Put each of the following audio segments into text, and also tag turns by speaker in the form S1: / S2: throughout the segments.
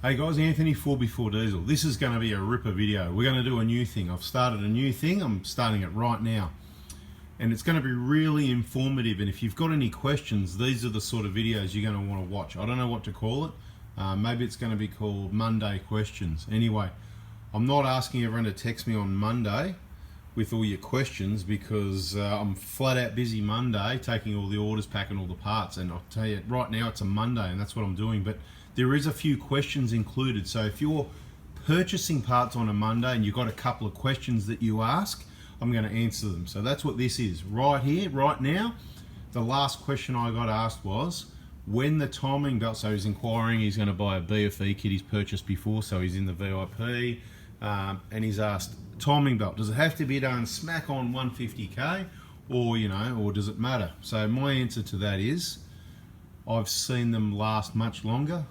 S1: Hey guys, Anthony 4B4 Diesel. This is going to be a ripper video. We're going to do a new thing. I've started a new thing. I'm starting it right now. And it's going to be really informative. And if you've got any questions, these are the sort of videos you're going to want to watch. I don't know what to call it. Maybe it's going to be called Monday Questions. Anyway, I'm not asking everyone to text me on Monday with all your questions because I'm flat out busy Monday taking all the orders, packing all the parts. And I'll tell you, right now it's a Monday and that's what I'm doing. But there is a few questions included. So if you're purchasing parts on a Monday and you've got a couple of questions that you ask, I'm going to answer them. So that's what this is. Right here, right now, the last question I got asked was, when the timing belt, so he's inquiring, he's going to buy a BFE kit he's purchased before, so he's in the VIP, and he's asked, timing belt, does it have to be done smack on 150k, or, you know, or does it matter? So my answer to that is, I've seen them last much longer.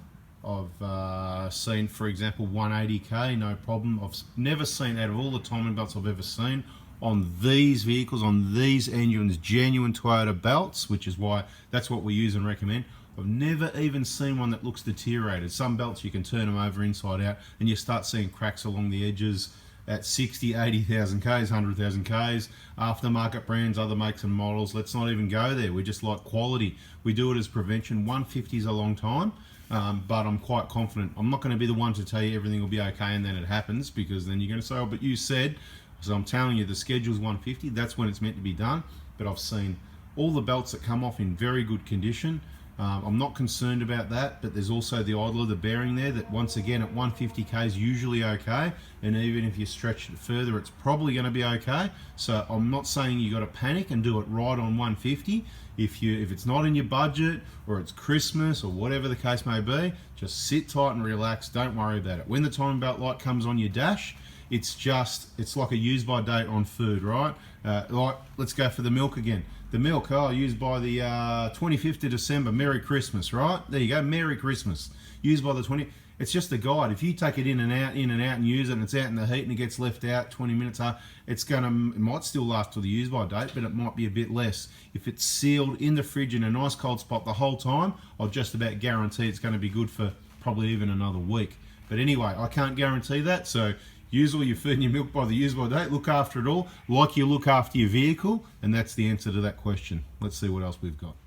S1: I've seen, for example, 180k, no problem. I've never seen, out of all the timing belts I've ever seen, on these vehicles, on these engines, genuine Toyota belts, which is why that's what we use and recommend. I've never even seen one that looks deteriorated. Some belts you can turn them over inside out and you start seeing cracks along the edges at 60, 80,000 Ks, 100,000 Ks, aftermarket brands, other makes and models. Let's not even go there. We just like quality. We do it as prevention. 150 is a long time, but I'm quite confident. I'm not going to be the one to tell you everything will be okay and then it happens, because then you're going to say, oh, but you said. So I'm telling you, the schedule's 150. That's when it's meant to be done. But I've seen all the belts that come off in very good condition. I'm not concerned about that, but there's also the idler, the bearing there, that once again at 150k is usually okay, and even if you stretch it further, it's probably going to be okay. So I'm not saying you got to panic and do it right on 150. If it's not in your budget, or it's Christmas, or whatever the case may be, just sit tight and relax. Don't worry about it. When the timing belt light comes on your dash, it's like a use by date on food, right? Like, let's go for the milk again. The milk, used by the 25th of December, Merry Christmas, right? There you go, Merry Christmas. Used by the 20th. It's just a guide. If you take it in and out, and use it, and it's out in the heat and it gets left out 20 minutes, it might still last till the use by date, but it might be a bit less. If it's sealed in the fridge in a nice cold spot the whole time, I'll just about guarantee it's going to be good for probably even another week. But anyway, I can't guarantee that, so use all your food and your milk by the use by date. Look after it all like you look after your vehicle, and that's the answer to that question. Let's see what else we've got.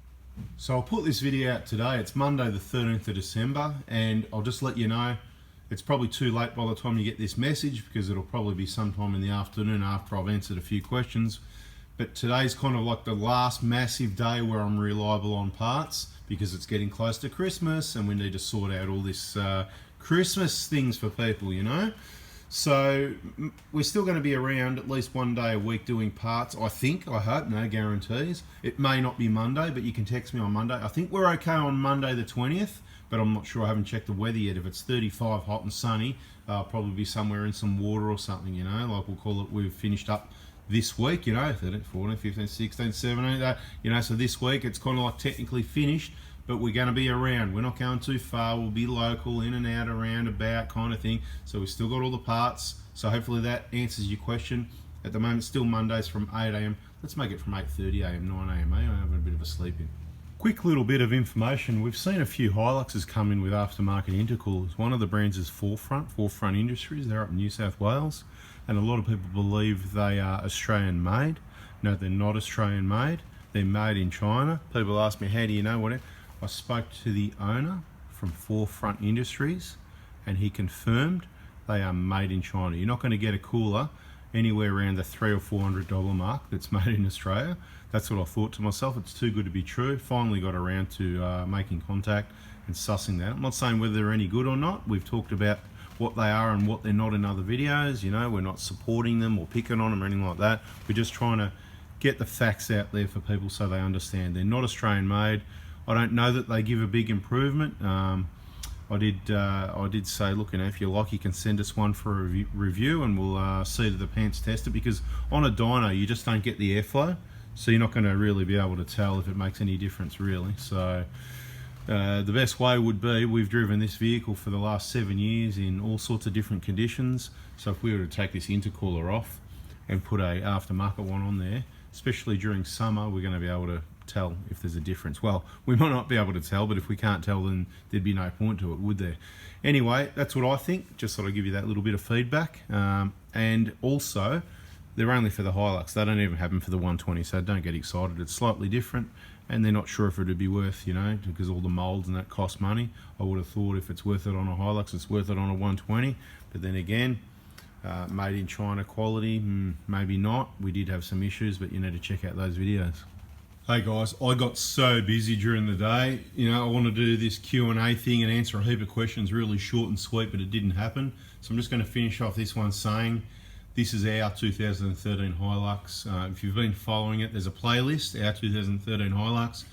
S1: So I'll put this video out today. It's Monday the 13th of December, and I'll just let you know it's probably too late by the time you get this message, because it'll probably be sometime in the afternoon after I've answered a few questions. But today's kind of like the last massive day where I'm reliable on parts, because it's getting close to Christmas and we need to sort out all this Christmas things for people, you know. So we're still going to be around at least one day a week doing parts, I think, I hope, no guarantees. It may not be Monday, but you can text me on Monday. I think we're okay on Monday the 20th, but I'm not sure. I haven't checked the weather yet. If it's 35 hot and sunny, I'll probably be somewhere in some water or something, you know, like we'll call it, we've finished up this week, you know, 13, 14, 15, 16, 17, you know, so this week it's kind of like technically finished, but we're going to be around. We're not going too far. We'll be local, in and out, around, about kind of thing. So we've still got all the parts. So hopefully that answers your question. At the moment, still Mondays from 8 a.m. Let's make it from 8:30 a.m., 9 a.m. I'm having a bit of a sleep in. Quick little bit of information. We've seen a few Hiluxes come in with aftermarket intercoolers. One of the brands is Forefront Industries. They're up in New South Wales. And a lot of people believe they are Australian made. No, they're not Australian made. They're made in China. People ask me, how do you know what? I spoke to the owner from Forefront Industries, and he confirmed they are made in China. You're not going to get a cooler anywhere around the $300 or $400 mark that's made in Australia. That's what I thought to myself. It's too good to be true. Finally got around to making contact and sussing that. I'm not saying whether they're any good or not. We've talked about what they are and what they're not in other videos. You know, we're not supporting them or picking on them or anything like that. We're just trying to get the facts out there for people so they understand. They're not Australian made. I don't know that they give a big improvement. I did say, look, you know, if you like, you can send us one for a review, and we'll see to the pants test it, because on a dyno you just don't get the airflow, so you're not going to really be able to tell if it makes any difference, really. So the best way would be, we've driven this vehicle for the last 7 years in all sorts of different conditions. So if we were to take this intercooler off and put a aftermarket one on there, especially during summer, we're going to be able to tell if there's a difference. Well, we might not be able to tell, but if we can't tell, then there'd be no point to it, would there? Anyway, that's what I think. Just thought I'd give you that little bit of feedback. And also, they're only for the Hilux. They don't even have them for the 120, so don't get excited. It's slightly different, and they're not sure if it would be worth, you know, because all the molds and that cost money. I would have thought if it's worth it on a Hilux, it's worth it on a 120. But then again, made in China quality, maybe not. We did have some issues, but you need to check out those videos. Hey guys, I got so busy during the day. You know, I want to do this Q&A thing and answer a heap of questions, really short and sweet, but it didn't happen. So I'm just going to finish off this one saying, this is our 2013 Hilux. If you've been following it, there's a playlist, our 2013 Hilux.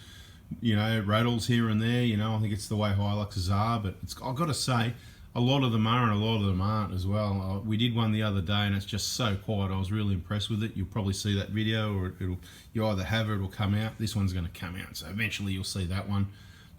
S1: You know, rattles here and there, you know, I think it's the way Hiluxes are, but I've got to say, a lot of them are and a lot of them aren't as well. We did one the other day and it's just so quiet. I was really impressed with it. You'll probably see that video, or you either have it or it'll come out. This one's going to come out, so eventually you'll see that one.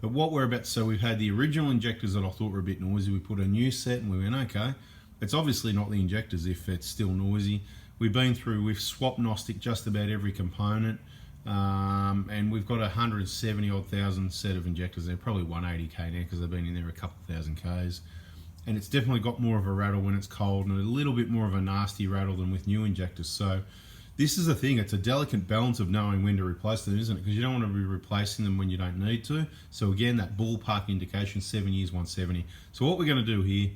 S1: But what we're about, so we've had the original injectors that I thought were a bit noisy. We put a new set and we went, okay, it's obviously not the injectors if it's still noisy. We've swapped Gnostic just about every component. And we've got 170 odd thousand set of injectors. They're probably 180k now because they've been in there a couple thousand k's. And it's definitely got more of a rattle when it's cold and a little bit more of a nasty rattle than with new injectors. So this is the thing, it's a delicate balance of knowing when to replace them, isn't it? Because you don't want to be replacing them when you don't need to. So again, that ballpark indication, 7 years, 170. So what we're going to do here,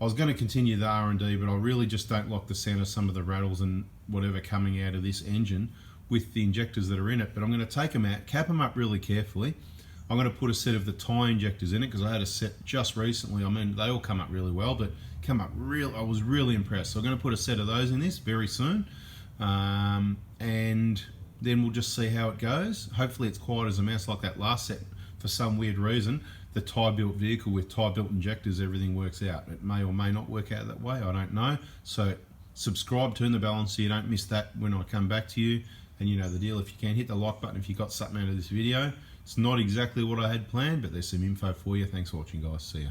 S1: I was going to continue the R&D, but I really just don't like the sound of some of the rattles and whatever coming out of this engine with the injectors that are in it. But I'm going to take them out, cap them up really carefully. I'm going to put a set of the tie injectors in it because I had a set just recently. I mean, they all come up really well, but I was really impressed. So I'm going to put a set of those in this very soon. And then we'll just see how it goes. Hopefully it's quiet as a mouse like that last set. For some weird reason, the tie-built vehicle with tie-built injectors, everything works out. It may or may not work out that way, I don't know. So subscribe, turn the bell on so you don't miss that when I come back to you. And you know the deal, if you can, hit the like button if you got something out of this video. It's not exactly what I had planned, but there's some info for you. Thanks for watching, guys. See ya.